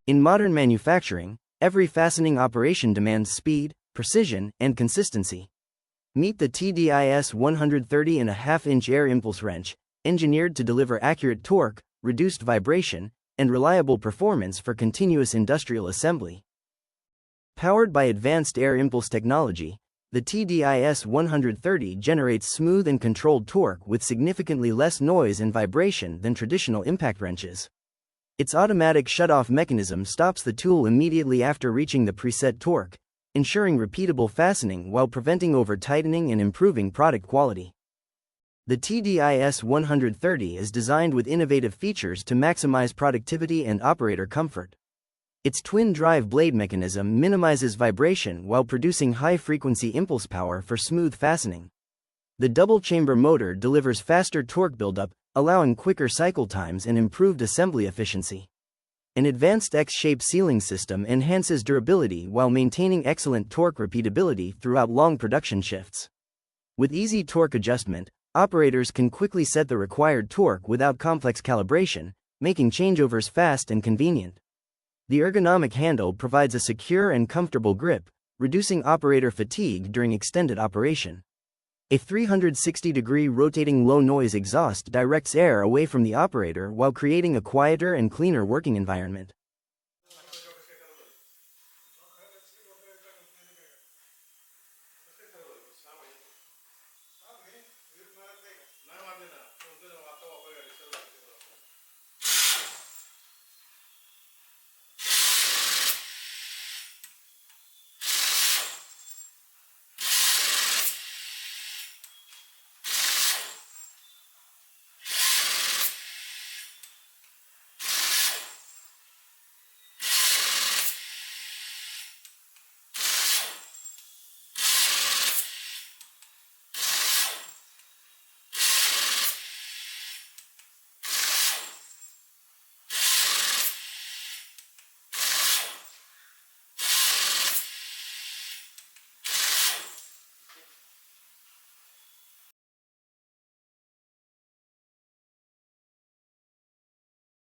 In modern manufacturing, every fastening operation demands speed, precision, and consistency. Meet the TDIS-130.5-inch Air Impulse Wrench, engineered to deliver accurate torque, reduced vibration, and reliable performance for continuous industrial assembly. Powered by advanced air impulse technology, the TDIS-130 generates smooth and controlled torque with significantly less noise and vibration than traditional impact wrenches. Its automatic shut-off mechanism stops the tool immediately after reaching the preset torque, ensuring repeatable fastening while preventing over-tightening and improving product quality. The TDIS-130 is designed with innovative features to maximize productivity and operator comfort. Its twin-drive blade mechanism minimizes vibration while producing high-frequency impulse power for smooth fastening. The double-chamber motor delivers faster torque buildup, allowing quicker cycle times and improved assembly efficiency. An advanced X-shaped sealing system enhances durability while maintaining excellent torque repeatability throughout long production shifts. With easy torque adjustment, operators can quickly set the required torque without complex calibration, making changeovers fast and convenient. The ergonomic handle provides a secure and comfortable grip, reducing operator fatigue during extended operation. A 360-degree rotating low-noise exhaust directs air away from the operator while creating a quieter and cleaner working environment.